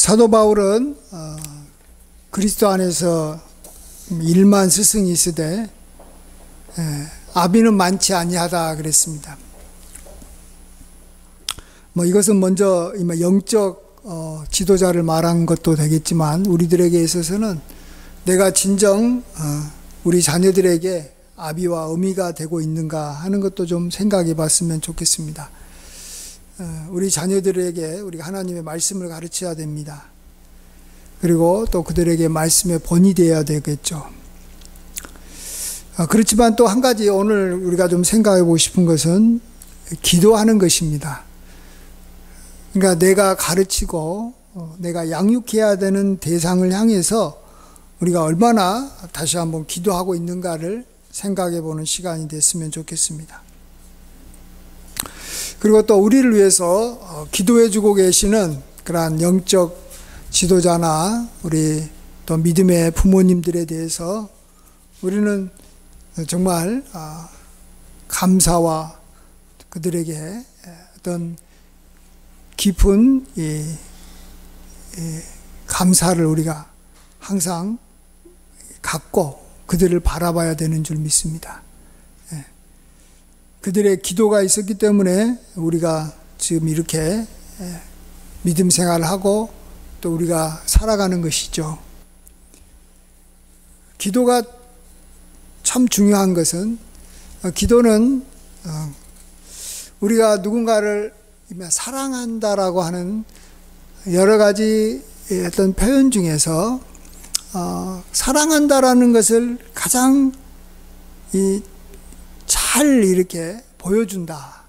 사도 바울은 그리스도 안에서 일만 스승이 있으되 아비는 많지 아니하다 그랬습니다. 이것은 먼저 영적 지도자를 말한 것도 되겠지만 우리들에게 있어서는 내가 진정 우리 자녀들에게 아비와 어미가 되고 있는가 하는 것도 좀 생각해 봤으면 좋겠습니다. 우리 자녀들에게 우리가 하나님의 말씀을 가르쳐야 됩니다. 그리고 또 그들에게 말씀의 본이 되어야 되겠죠. 그렇지만 또 한 가지 오늘 우리가 좀 생각해 보고 싶은 것은 기도하는 것입니다. 그러니까 내가 가르치고 내가 양육해야 되는 대상을 향해서 우리가 얼마나 다시 한번 기도하고 있는가를 생각해 보는 시간이 됐으면 좋겠습니다. 그리고 또 우리를 위해서 기도해 주고 계시는 그러한 영적 지도자나 우리 또 믿음의 부모님들에 대해서 우리는 정말 감사와 그들에게 어떤 깊은 감사를 우리가 항상 갖고 그들을 바라봐야 되는 줄 믿습니다. 그들의 기도가 있었기 때문에 우리가 지금 이렇게 믿음 생활을 하고 또 우리가 살아가는 것이죠. 기도가 참 중요한 것은 기도는 우리가 누군가를 사랑한다라고 하는 여러 가지 어떤 표현 중에서 사랑한다라는 것을 가장 잘 이렇게 보여준다.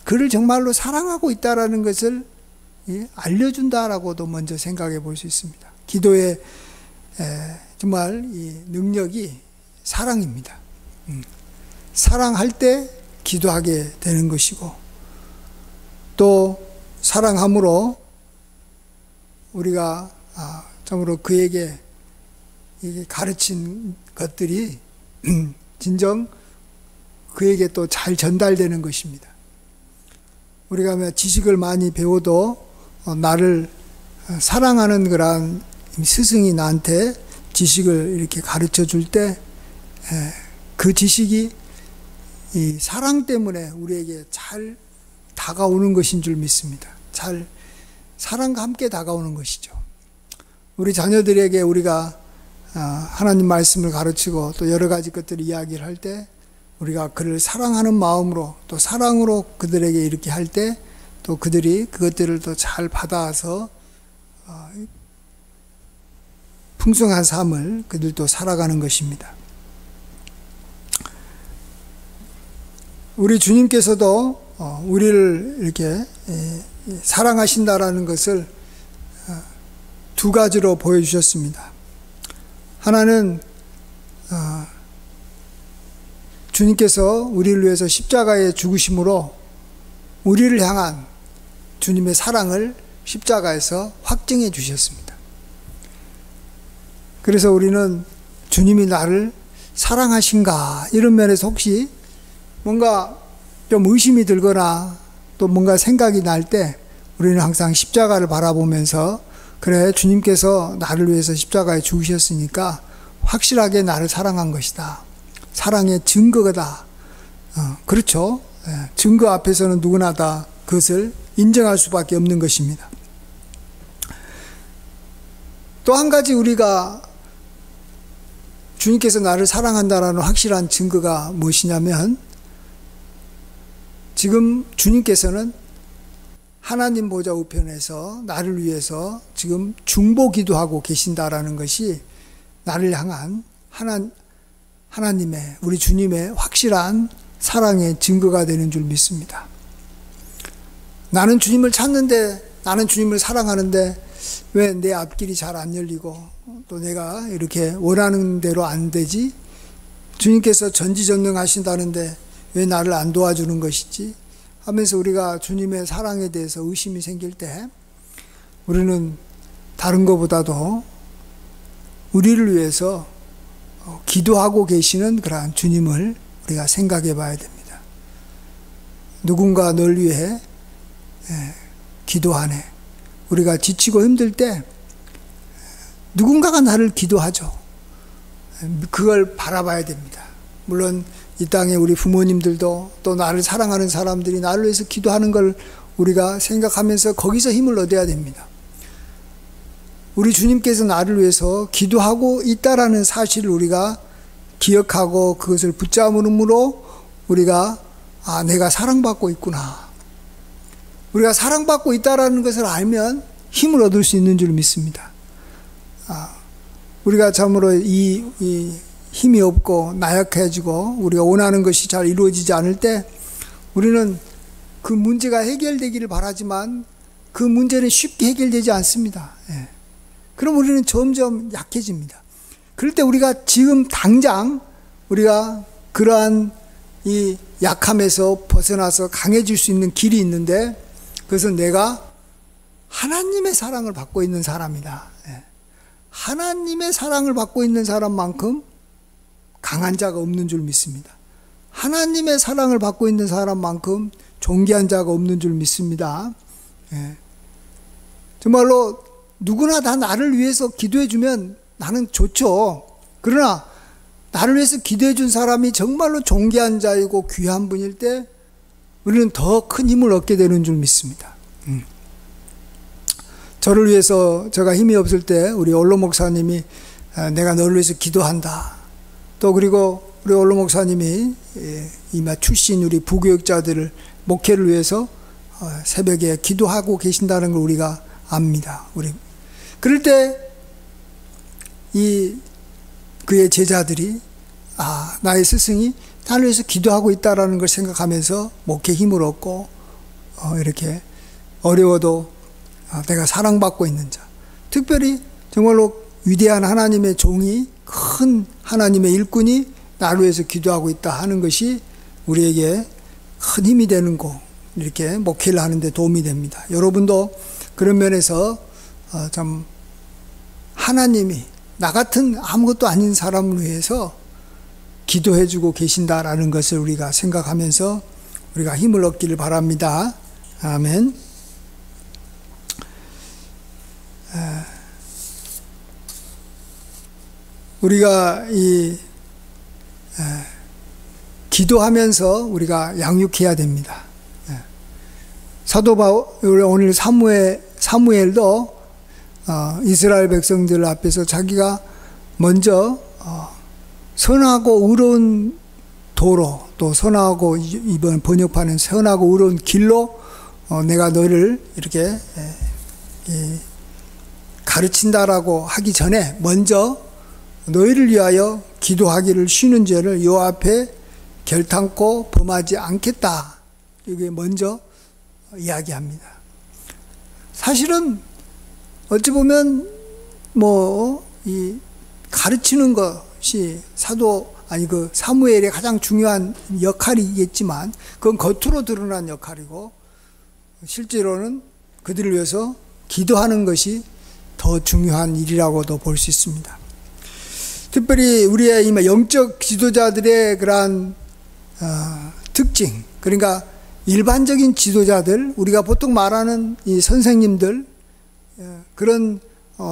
그를 정말로 사랑하고 있다라는 것을 알려준다라고도 먼저 생각해 볼 수 있습니다. 기도의 정말 이 능력이 사랑입니다. 사랑할 때 기도하게 되는 것이고 또 사랑함으로 우리가 참으로 그에게 가르친 것들이 진정 그에게 또 잘 전달되는 것입니다. 우리가 지식을 많이 배워도 나를 사랑하는 그런 스승이 나한테 지식을 이렇게 가르쳐 줄 때 그 지식이 이 사랑 때문에 우리에게 잘 다가오는 것인 줄 믿습니다. 잘 사랑과 함께 다가오는 것이죠. 우리 자녀들에게 우리가 하나님 말씀을 가르치고 또 여러 가지 것들을 이야기를 할 때 우리가 그를 사랑하는 마음으로 또 사랑으로 그들에게 이렇게 할 때 또 그들이 그것들을 또 잘 받아서 풍성한 삶을 그들도 살아가는 것입니다. 우리 주님께서도 우리를 이렇게 사랑하신다라는 것을 두 가지로 보여주셨습니다. 하나는 주님께서 우리를 위해서 십자가에 죽으심으로 우리를 향한 주님의 사랑을 십자가에서 확증해 주셨습니다. 그래서 우리는 주님이 나를 사랑하신가 이런 면에서 혹시 뭔가 좀 의심이 들거나 또 뭔가 생각이 날 때 우리는 항상 십자가를 바라보면서 그래 주님께서 나를 위해서 십자가에 죽으셨으니까 확실하게 나를 사랑한 것이다. 사랑의 증거다. 그렇죠. 증거 앞에서는 누구나 다 그것을 인정할 수밖에 없는 것입니다. 또 한 가지 우리가 주님께서 나를 사랑한다라는 확실한 증거가 무엇이냐면 지금 주님께서는 하나님 보좌 우편에서 나를 위해서 지금 중보기도하고 계신다라는 것이 나를 향한 하나님의 우리 주님의 확실한 사랑의 증거가 되는 줄 믿습니다. 나는 주님을 찾는데 나는 주님을 사랑하는데 왜 내 앞길이 잘 안 열리고 또 내가 이렇게 원하는 대로 안 되지? 주님께서 전지전능하신다는데 왜 나를 안 도와주는 것이지? 하면서 우리가 주님의 사랑에 대해서 의심이 생길 때 우리는 다른 것보다도 우리를 위해서 기도하고 계시는 그러한 주님을 우리가 생각해 봐야 됩니다. 누군가 널 위해 기도하네. 우리가 지치고 힘들 때 누군가가 나를 기도하죠. 그걸 바라봐야 됩니다. 물론 이 땅에 우리 부모님들도 또 나를 사랑하는 사람들이 나를 위해서 기도하는 걸 우리가 생각하면서 거기서 힘을 얻어야 됩니다. 우리 주님께서 나를 위해서 기도하고 있다라는 사실을 우리가 기억하고 그것을 붙잡음으로 우리가 내가 사랑받고 있구나. 우리가 사랑받고 있다라는 것을 알면 힘을 얻을 수 있는 줄 믿습니다. 우리가 참으로 이 힘이 없고 나약해지고 우리가 원하는 것이 잘 이루어지지 않을 때 우리는 그 문제가 해결되기를 바라지만 그 문제는 쉽게 해결되지 않습니다. 그럼 우리는 점점 약해집니다. 그럴 때 우리가 지금 당장 우리가 그러한 이 약함에서 벗어나서 강해질 수 있는 길이 있는데 그것은 내가 하나님의 사랑을 받고 있는 사람이다. 하나님의 사랑을 받고 있는 사람만큼 강한 자가 없는 줄 믿습니다. 하나님의 사랑을 받고 있는 사람만큼 존귀한 자가 없는 줄 믿습니다. 정말로 누구나 다 나를 위해서 기도해 주면 나는 좋죠. 그러나 나를 위해서 기도해 준 사람이 정말로 존귀한 자이고 귀한 분일 때 우리는 더 큰 힘을 얻게 되는 줄 믿습니다. 저를 위해서 제가 힘이 없을 때 우리 올로 목사님이 내가 너를 위해서 기도한다. 또 그리고 우리 올로 목사님이 이마 출신 우리 부교육자들을 목회를 위해서 새벽에 기도하고 계신다는 걸 우리가 압니다. 그럴 때 그의 제자들이 나의 스승이 나를 위해서 기도하고 있다라는 걸 생각하면서 목회 힘을 얻고 이렇게 어려워도 내가 사랑받고 있는 자, 특별히 정말로 위대한 하나님의 종이 큰 하나님의 일꾼이 나를 위해서 기도하고 있다 하는 것이 우리에게 큰 힘이 되는 거, 이렇게 목회를 하는 데 도움이 됩니다. 여러분도 그런 면에서 참 하나님이 나 같은 아무것도 아닌 사람을 위해서 기도해주고 계신다라는 것을 우리가 생각하면서 우리가 힘을 얻기를 바랍니다. 아멘. 우리가 기도하면서 우리가 양육해야 됩니다. 사도 바울 오늘 사무엘도 이스라엘 백성들 앞에서 자기가 먼저 선하고 의로운 도로, 또 선하고 이번 번역판은 선하고 의로운 길로 내가 너를 이렇게 가르친다라고 하기 전에 먼저 너희를 위하여 기도하기를 쉬는 죄를 요 앞에 결탄코 범하지 않겠다. 이게 먼저 이야기합니다. 사실은 어찌 보면 이 가르치는 것이 그 사무엘의 가장 중요한 역할이겠지만 그건 겉으로 드러난 역할이고 실제로는 그들을 위해서 기도하는 것이 더 중요한 일이라고도 볼 수 있습니다. 특별히 우리의 영적 지도자들의 그러한 특징, 그러니까 일반적인 지도자들, 우리가 보통 말하는 이 선생님들, 그런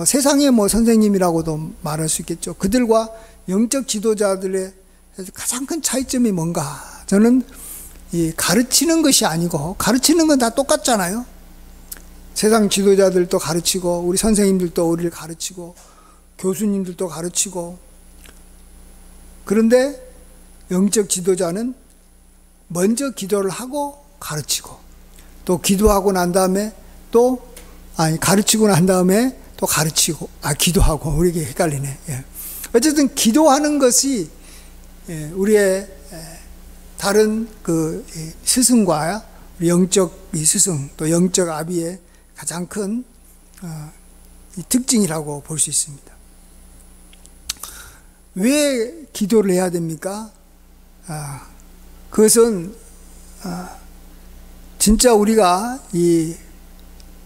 세상의 선생님이라고도 말할 수 있겠죠. 그들과 영적 지도자들의 가장 큰 차이점이 뭔가? 저는 이 가르치는 것이 아니고, 가르치는 건 다 똑같잖아요. 세상 지도자들도 가르치고, 우리 선생님들도 우리를 가르치고, 교수님들도 가르치고. 그런데 영적 지도자는 먼저 기도를 하고 가르치고, 또 기도하고 난 다음에 가르치고 난 다음에 또 가르치고, 기도하고, 우리에게 헷갈리네. 어쨌든 기도하는 것이 우리의 다른 그 스승과 영적 스승, 또 영적 아비의 가장 큰 특징이라고 볼 수 있습니다. 왜 기도를 해야 됩니까? 그것은 진짜 우리가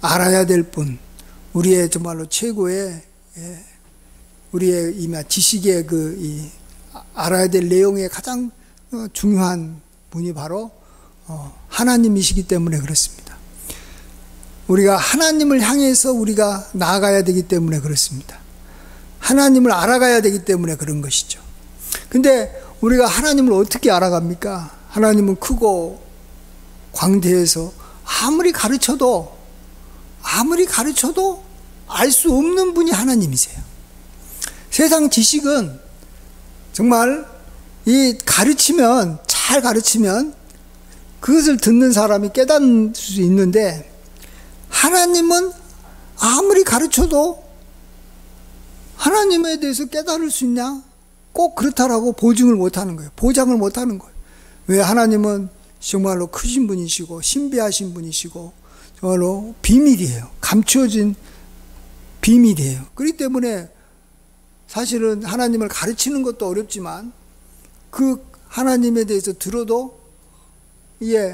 알아야 될 분, 우리의 정말로 최고의 우리의 지식의 알아야 될 내용의 가장 중요한 분이 바로 하나님이시기 때문에 그렇습니다. 우리가 하나님을 향해서 우리가 나아가야 되기 때문에 그렇습니다. 하나님을 알아가야 되기 때문에 그런 것이죠. 근데 우리가 하나님을 어떻게 알아갑니까? 하나님은 크고 광대해서 아무리 가르쳐도 알 수 없는 분이 하나님이세요. 세상 지식은 정말 잘 가르치면 그것을 듣는 사람이 깨닫을 수 있는데, 하나님은 아무리 가르쳐도 하나님에 대해서 깨달을 수 있냐? 꼭 그렇다라고 보증을 못하는 거예요. 보장을 못하는 거예요. 왜? 하나님은 정말로 크신 분이시고 신비하신 분이시고 정말로 비밀이에요. 감추어진 비밀이에요. 그렇기 때문에 사실은 하나님을 가르치는 것도 어렵지만 그 하나님에 대해서 들어도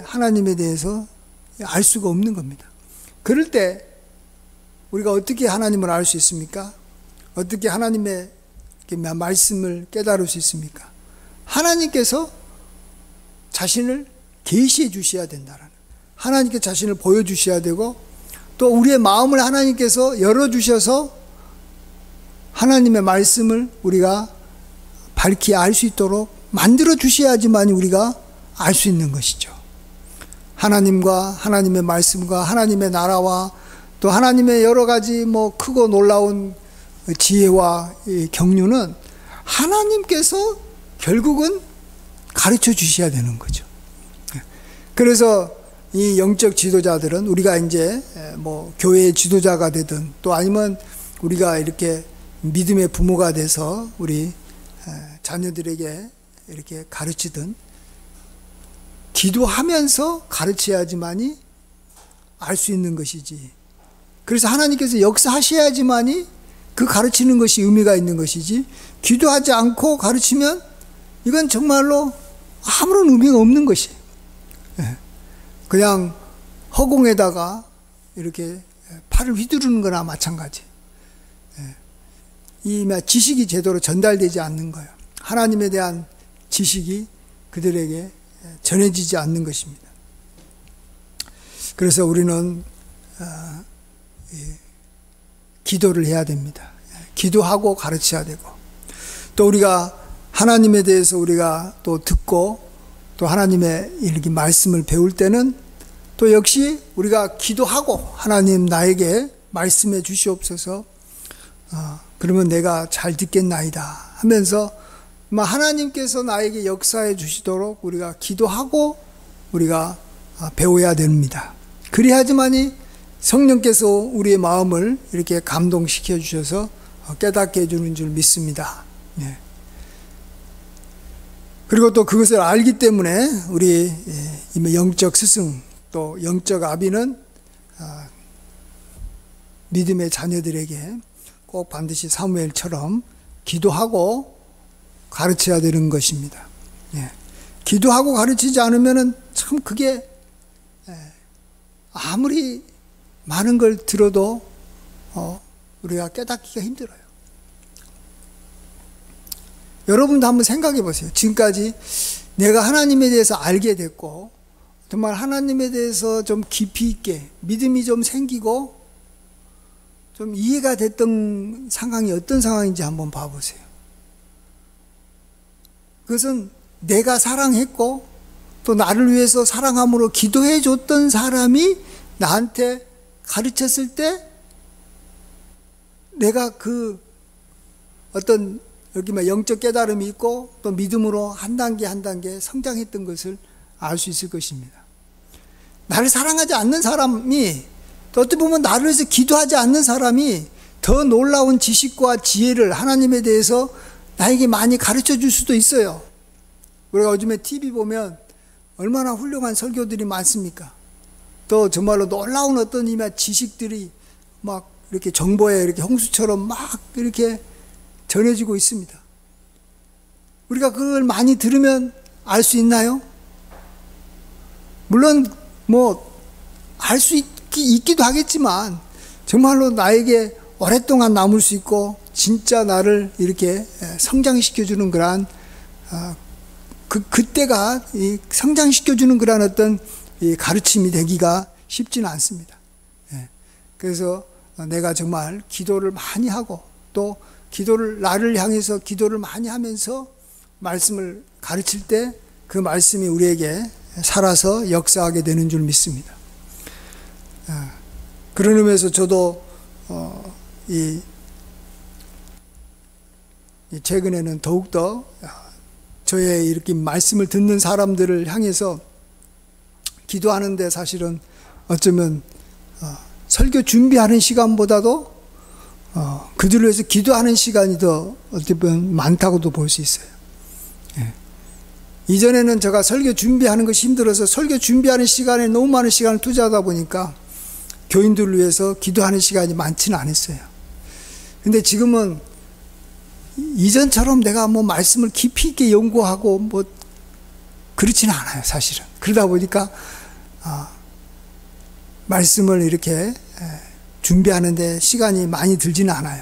하나님에 대해서 알 수가 없는 겁니다. 그럴 때 우리가 어떻게 하나님을 알 수 있습니까? 어떻게 하나님의 말씀을 깨달을 수 있습니까? 하나님께서 자신을 계시해 주셔야 된다라는, 하나님께 자신을 보여주셔야 되고, 또 우리의 마음을 하나님께서 열어주셔서 하나님의 말씀을 우리가 밝히 알 수 있도록 만들어 주셔야지만 우리가 알 수 있는 것이죠. 하나님과 하나님의 말씀과 하나님의 나라와 또 하나님의 여러 가지 크고 놀라운 지혜와 경륜은 하나님께서 결국은 가르쳐 주셔야 되는 거죠. 그래서 이 영적 지도자들은 우리가 이제 교회의 지도자가 되든 또 아니면 우리가 이렇게 믿음의 부모가 돼서 우리 자녀들에게 이렇게 가르치든 기도하면서 가르쳐야지만이 알 수 있는 것이지. 그래서 하나님께서 역사하셔야지만이 그 가르치는 것이 의미가 있는 것이지, 기도하지 않고 가르치면 이건 정말로 아무런 의미가 없는 것이에요. 그냥 허공에다가 이렇게 팔을 휘두르는 거나 마찬가지. 이 지식이 제대로 전달되지 않는 거예요. 하나님에 대한 지식이 그들에게 전해지지 않는 것입니다. 그래서 우리는 기도를 해야 됩니다. 기도하고 가르쳐야 되고, 또 우리가 하나님에 대해서 우리가 또 듣고 또 하나님의 이렇게 말씀을 배울 때는 또 역시 우리가 기도하고, 하나님 나에게 말씀해 주시옵소서, 그러면 내가 잘 듣겠나이다 하면서 하나님께서 나에게 역사해 주시도록 우리가 기도하고 우리가 배워야 됩니다. 그리하지만이 성령께서 우리의 마음을 이렇게 감동시켜 주셔서 깨닫게 해주는 줄 믿습니다. 그리고 또 그것을 알기 때문에 우리 영적 스승 또 영적 아비는 믿음의 자녀들에게 꼭 반드시 사무엘처럼 기도하고 가르쳐야 되는 것입니다. 기도하고 가르치지 않으면 참 그게 아무리 많은 걸 들어도 우리가 깨닫기가 힘들어요. 여러분도 한번 생각해 보세요. 지금까지 내가 하나님에 대해서 알게 됐고 정말 하나님에 대해서 좀 깊이 있게 믿음이 좀 생기고 좀 이해가 됐던 상황이 어떤 상황인지 한번 봐보세요. 그것은 내가 사랑했고 또 나를 위해서 사랑함으로 기도해 줬던 사람이 나한테 가르쳤을 때 내가 그 어떤 여기 영적 깨달음이 있고 또 믿음으로 한 단계 한 단계 성장했던 것을 알 수 있을 것입니다. 나를 사랑하지 않는 사람이 또 어떻게 보면 나를 위해서 기도하지 않는 사람이 더 놀라운 지식과 지혜를 하나님에 대해서 나에게 많이 가르쳐 줄 수도 있어요. 우리가 요즘에 TV 보면 얼마나 훌륭한 설교들이 많습니까? 또 정말로 놀라운 어떤 지식들이 막 이렇게 정보에 이렇게 홍수처럼 막 이렇게 전해지고 있습니다. 우리가 그걸 많이 들으면 알 수 있나요? 물론 알 수 있기도 하겠지만 정말로 나에게 오랫동안 남을 수 있고 진짜 나를 이렇게 성장시켜주는 그러한 그때가 성장시켜주는 그러한 어떤 가르침이 되기가 쉽지는 않습니다. 그래서 내가 정말 기도를 많이 하고 또 나를 향해서 기도를 많이 하면서 말씀을 가르칠 때 그 말씀이 우리에게 살아서 역사하게 되는 줄 믿습니다. 그런 의미에서 저도 최근에는 더욱더 저의 이렇게 말씀을 듣는 사람들을 향해서 기도하는데 사실은 어쩌면 설교 준비하는 시간보다도 그들을 위해서 기도하는 시간이 더 어떻게 보면 많다고도 볼 수 있어요. 이전에는 제가 설교 준비하는 것이 힘들어서 설교 준비하는 시간에 너무 많은 시간을 투자하다 보니까 교인들을 위해서 기도하는 시간이 많지는 않았어요. 근데 지금은 이전처럼 내가 뭐 말씀을 깊이 있게 연구하고 뭐 그렇지는 않아요, 사실은. 그러다 보니까 말씀을 이렇게 준비하는데 시간이 많이 들지는 않아요.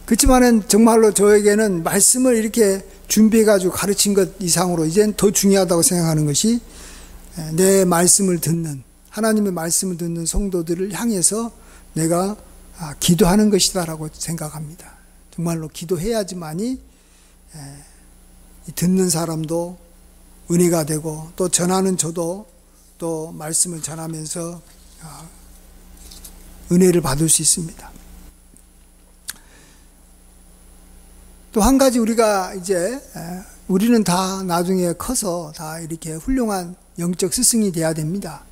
그렇지만은 정말로 저에게는 말씀을 이렇게 준비해가지고 가르친 것 이상으로 이젠 더 중요하다고 생각하는 것이 내 말씀을 듣는, 하나님의 말씀을 듣는 성도들을 향해서 내가 기도하는 것이다라고 생각합니다. 정말로 기도해야지만이 듣는 사람도 은혜가 되고 또 전하는 저도 또 말씀을 전하면서 은혜를 받을 수 있습니다. 또 한 가지 우리가 우리는 다 나중에 커서 다 이렇게 훌륭한 영적 스승이 돼야 됩니다.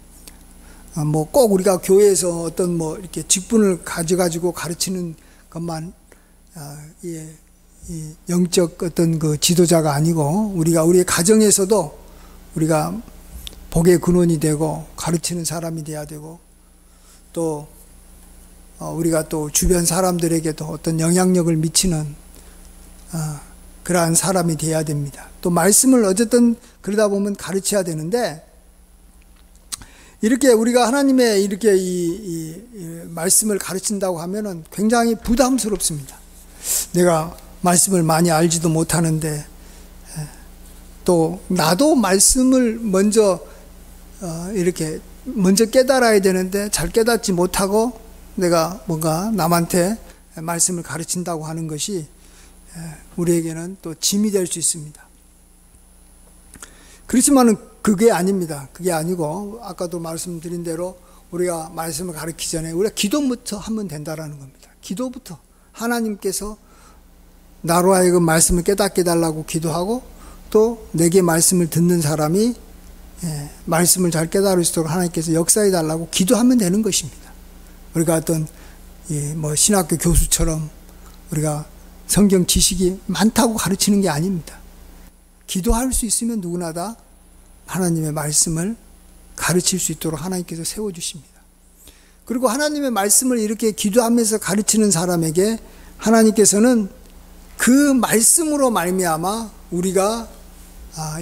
뭐 꼭 우리가 교회에서 어떤 뭐 이렇게 직분을 가져가지고 가르치는 것만 이 영적 어떤 그 지도자가 아니고 우리의 가정에서도 우리가 복의 근원이 되고 가르치는 사람이 돼야 되고 또 우리가 또 주변 사람들에게도 어떤 영향력을 미치는 그러한 사람이 돼야 됩니다. 또 말씀을 어쨌든 그러다 보면 가르쳐야 되는데 이렇게 우리가 하나님의 이렇게 이 말씀을 가르친다고 하면은 굉장히 부담스럽습니다. 내가 말씀을 많이 알지도 못하는데 또 나도 말씀을 먼저 이렇게 먼저 깨달아야 되는데 잘 깨닫지 못하고 내가 뭔가 남한테 말씀을 가르친다고 하는 것이 우리에게는 또 짐이 될 수 있습니다. 그렇지만은 그게 아닙니다. 그게 아니고 아까도 말씀드린 대로 우리가 말씀을 가르치기 전에 우리가 기도부터 하면 된다라는 겁니다. 기도부터 하나님께서 나로 하여금 말씀을 깨닫게 해달라고 기도하고 또 내게 말씀을 듣는 사람이 말씀을 잘 깨달을 수 있도록 하나님께서 역사해 달라고 기도하면 되는 것입니다. 우리가 어떤 뭐 신학교 교수처럼 우리가 성경 지식이 많다고 가르치는 게 아닙니다. 기도할 수 있으면 누구나 다 하나님의 말씀을 가르칠 수 있도록 하나님께서 세워주십니다. 그리고 하나님의 말씀을 이렇게 기도하면서 가르치는 사람에게 하나님께서는 그 말씀으로 말미암아 우리가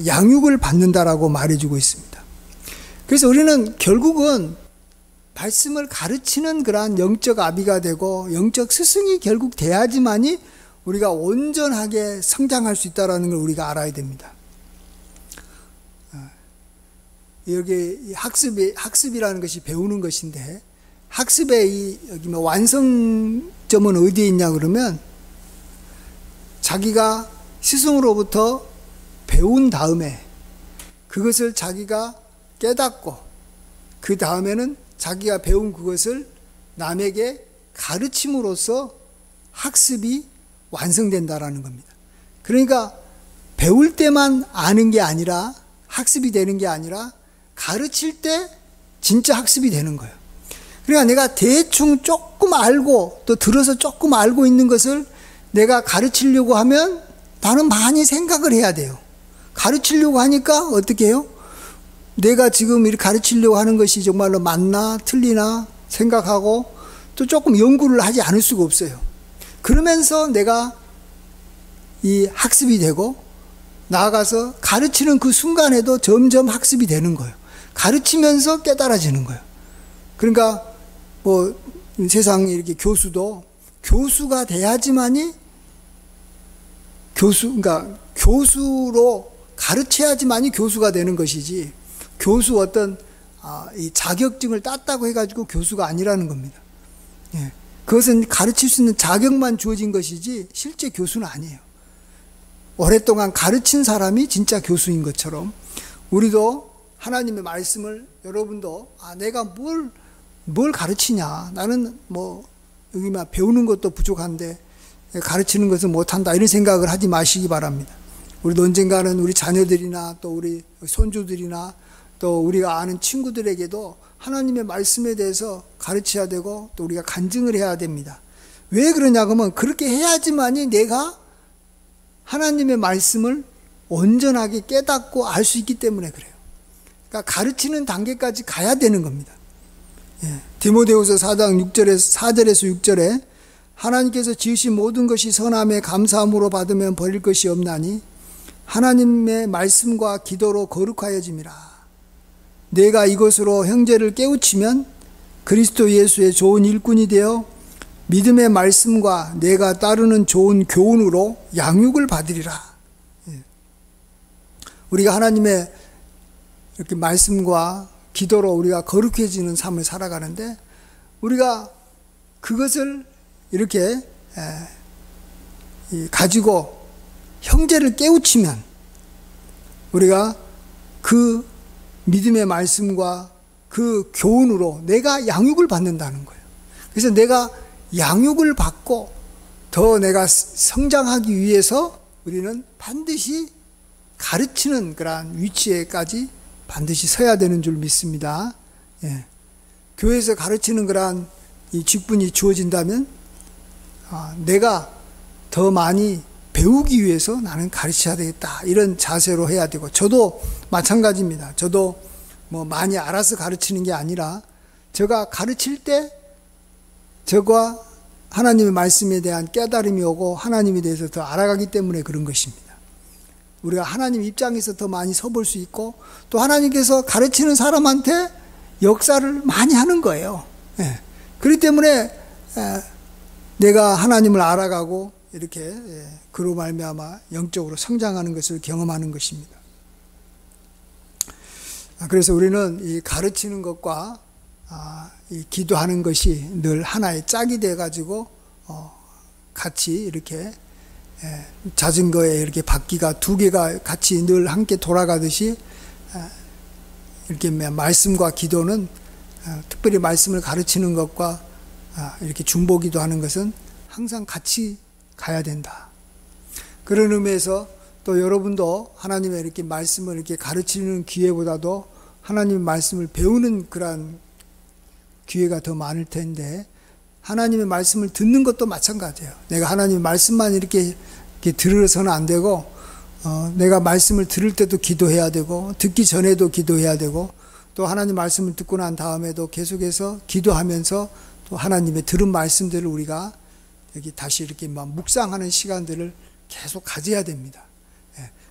양육을 받는다라고 말해주고 있습니다. 그래서 우리는 결국은 말씀을 가르치는 그러한 영적 아비가 되고 영적 스승이 결국 돼야지만이 우리가 온전하게 성장할 수 있다는 걸 우리가 알아야 됩니다. 여기 학습이라는 것이 배우는 것인데 학습의 여기 뭐 완성점은 어디에 있냐 그러면 자기가 스승으로부터 배운 다음에 그것을 자기가 깨닫고 그 다음에는 자기가 배운 그것을 남에게 가르침으로써 학습이 완성된다라는 겁니다. 그러니까 배울 때만 아는 게 아니라 학습이 되는 게 아니라 가르칠 때 진짜 학습이 되는 거예요. 그러니까 내가 대충 조금 알고 또 들어서 조금 알고 있는 것을 내가 가르치려고 하면 나는 많이 생각을 해야 돼요. 가르치려고 하니까 어떻게 해요? 내가 지금 이렇게 가르치려고 하는 것이 정말로 맞나 틀리나 생각하고 또 조금 연구를 하지 않을 수가 없어요. 그러면서 내가 이 학습이 되고 나아가서 가르치는 그 순간에도 점점 학습이 되는 거예요. 가르치면서 깨달아지는 거예요. 그러니까 뭐 세상 이렇게 교수도 교수가 돼야지만이 그러니까 교수로 가르쳐야지만이 교수가 되는 것이지 교수 어떤 이 자격증을 땄다고 해가지고 교수가 아니라는 겁니다. 예. 그것은 가르칠 수 있는 자격만 주어진 것이지 실제 교수는 아니에요. 오랫동안 가르친 사람이 진짜 교수인 것처럼 우리도 하나님의 말씀을 여러분도 내가 뭘 가르치냐, 나는 여기 막 배우는 것도 부족한데 가르치는 것은 못한다, 이런 생각을 하지 마시기 바랍니다. 우리도 언젠가는 우리 자녀들이나 또 우리 손주들이나 또 우리가 아는 친구들에게도 하나님의 말씀에 대해서 가르쳐야 되고 또 우리가 간증을 해야 됩니다. 왜 그러냐 그러면 그렇게 해야지만이 내가 하나님의 말씀을 온전하게 깨닫고 알 수 있기 때문에 그래요. 그러니까 가르치는 단계까지 가야 되는 겁니다. 예. 디모데후서 4장 4절에서 6절에 하나님께서 지으신 모든 것이 선함에 감사함으로 받으면 버릴 것이 없나니 하나님의 말씀과 기도로 거룩하여짐이라. 내가 이것으로 형제를 깨우치면 그리스도 예수의 좋은 일꾼이 되어 믿음의 말씀과 내가 따르는 좋은 교훈으로 양육을 받으리라. 우리가 하나님의 이렇게 말씀과 기도로 우리가 거룩해지는 삶을 살아가는데 우리가 그것을 이렇게 가지고 형제를 깨우치면 우리가 그 믿음의 말씀과 그 교훈으로 내가 양육을 받는다는 거예요. 그래서 내가 양육을 받고 더 내가 성장하기 위해서 우리는 반드시 가르치는 그러한 위치에까지 반드시 서야 되는 줄 믿습니다. 예. 교회에서 가르치는 그러한 이 직분이 주어진다면 내가 더 많이 배우기 위해서 나는 가르쳐야 되겠다, 이런 자세로 해야 되고, 저도 마찬가지입니다. 저도 많이 알아서 가르치는 게 아니라 제가 가르칠 때 저가 하나님의 말씀에 대한 깨달음이 오고 하나님에 대해서 더 알아가기 때문에 그런 것입니다. 우리가 하나님 입장에서 더 많이 서볼 수 있고 또 하나님께서 가르치는 사람한테 역사를 많이 하는 거예요. 예. 그렇기 때문에 내가 하나님을 알아가고 이렇게 그로 말미암아 영적으로 성장하는 것을 경험하는 것입니다. 그래서 우리는 이 가르치는 것과 이 기도하는 것이 늘 하나의 짝이 돼 가지고 같이 이렇게 자전거에 이렇게 바퀴가 두 개가 같이 늘 함께 돌아가듯이 이렇게 말씀과 기도는 특별히 말씀을 가르치는 것과 이렇게 중보기도 하는 것은 항상 같이 가야 된다. 그런 의미에서 또 여러분도 하나님의 이렇게 말씀을 이렇게 가르치는 기회보다도 하나님의 말씀을 배우는 그러한 기회가 더 많을 텐데, 하나님의 말씀을 듣는 것도 마찬가지예요. 내가 하나님의 말씀만 이렇게 들어서는 안 되고, 내가 말씀을 들을 때도 기도해야 되고, 듣기 전에도 기도해야 되고, 또 하나님 말씀을 듣고 난 다음에도 계속해서 기도하면서 또 하나님의 들은 말씀들을 우리가 여기 다시 이렇게 묵상하는 시간들을 계속 가져야 됩니다.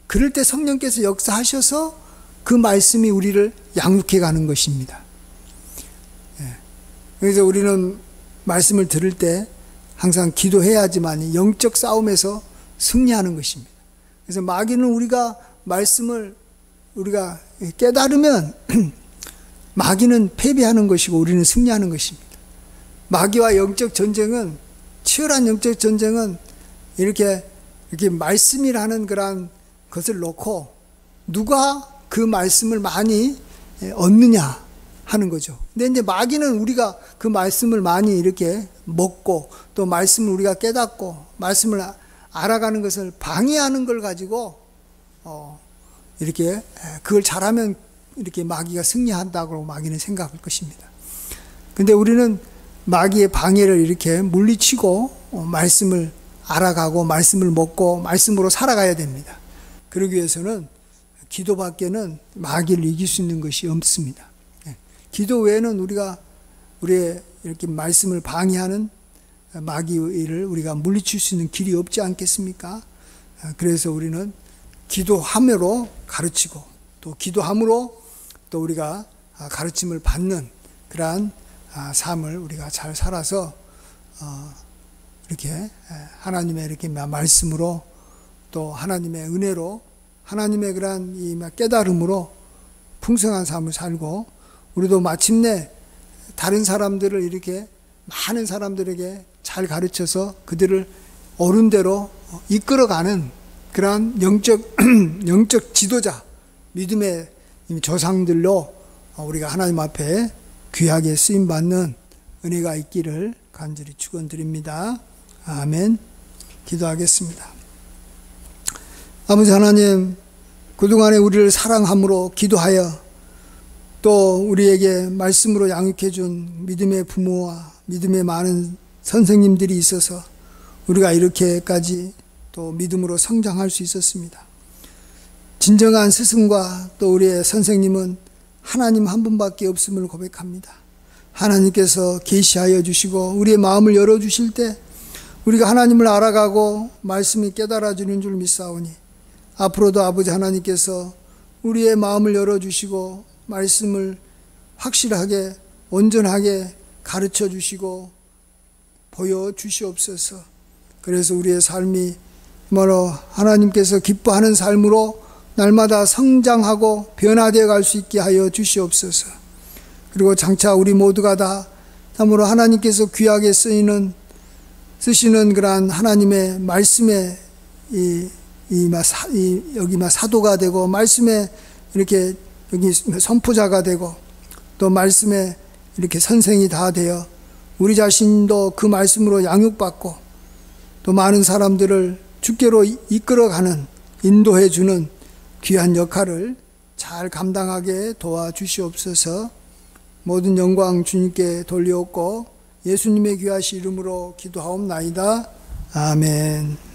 그럴 때 성령께서 역사하셔서 그 말씀이 우리를 양육해 가는 것입니다. 그래서 우리는 말씀을 들을 때 항상 기도해야지만 영적 싸움에서 승리하는 것입니다. 그래서 마귀는 우리가 말씀을 우리가 깨달으면 마귀는 패배하는 것이고 우리는 승리하는 것입니다. 마귀와 영적 전쟁은, 치열한 영적 전쟁은 이렇게 말씀이라는 그런 것을 놓고 누가 그 말씀을 많이 얻느냐 하는 거죠. 근데 이제 마귀는 우리가 그 말씀을 많이 이렇게 먹고 또 말씀을 우리가 깨닫고 말씀을 알아가는 것을 방해하는 걸 가지고 이렇게 그걸 잘하면 이렇게 마귀가 승리한다고 마귀는 생각할 것입니다. 근데 우리는 마귀의 방해를 이렇게 물리치고 말씀을 알아가고 말씀을 먹고 말씀으로 살아가야 됩니다. 그러기 위해서는 기도밖에는 마귀를 이길 수 있는 것이 없습니다. 기도 외에는 우리가 우리의 이렇게 말씀을 방해하는 마귀를 우리가 물리칠 수 있는 길이 없지 않겠습니까? 그래서 우리는 기도함으로 가르치고 또 기도함으로 또 우리가 가르침을 받는 그러한 삶을 우리가 잘 살아서 이렇게 하나님의 이렇게 말씀으로 또 하나님의 은혜로 하나님의 그러한 이 깨달음으로 풍성한 삶을 살고 우리도 마침내 다른 사람들을 이렇게 많은 사람들에게 잘 가르쳐서 그들을 옳은대로 이끌어가는 그러한 영적 지도자, 믿음의 조상들로 우리가 하나님 앞에 귀하게 쓰임받는 은혜가 있기를 간절히 축원드립니다. 아멘. 기도하겠습니다. 아버지 하나님, 그동안에 우리를 사랑함으로 기도하여 또 우리에게 말씀으로 양육해 준 믿음의 부모와 믿음의 많은 선생님들이 있어서 우리가 이렇게까지 또 믿음으로 성장할 수 있었습니다. 진정한 스승과 또 우리의 선생님은 하나님 한 분밖에 없음을 고백합니다. 하나님께서 계시하여 주시고 우리의 마음을 열어주실 때 우리가 하나님을 알아가고 말씀이 깨달아지는 줄 믿사오니 앞으로도 아버지 하나님께서 우리의 마음을 열어주시고 말씀을 확실하게 온전하게 가르쳐 주시고 보여주시옵소서. 그래서 우리의 삶이 바로 하나님께서 기뻐하는 삶으로 날마다 성장하고 변화되어 갈 수 있게 하여 주시옵소서. 그리고 장차 우리 모두가 다 참으로 하나님께서 귀하게 쓰시는 그러한 하나님의 말씀에 여기 사도가 되고 말씀에 이렇게 여기 선포자가 되고 또 말씀에 이렇게 선생이 다 되어 우리 자신도 그 말씀으로 양육받고 또 많은 사람들을 주께로 이끌어가는 인도해주는 귀한 역할을 잘 감당하게 도와주시옵소서. 모든 영광 주님께 돌려옵고 예수님의 귀하신 이름으로 기도하옵나이다. 아멘.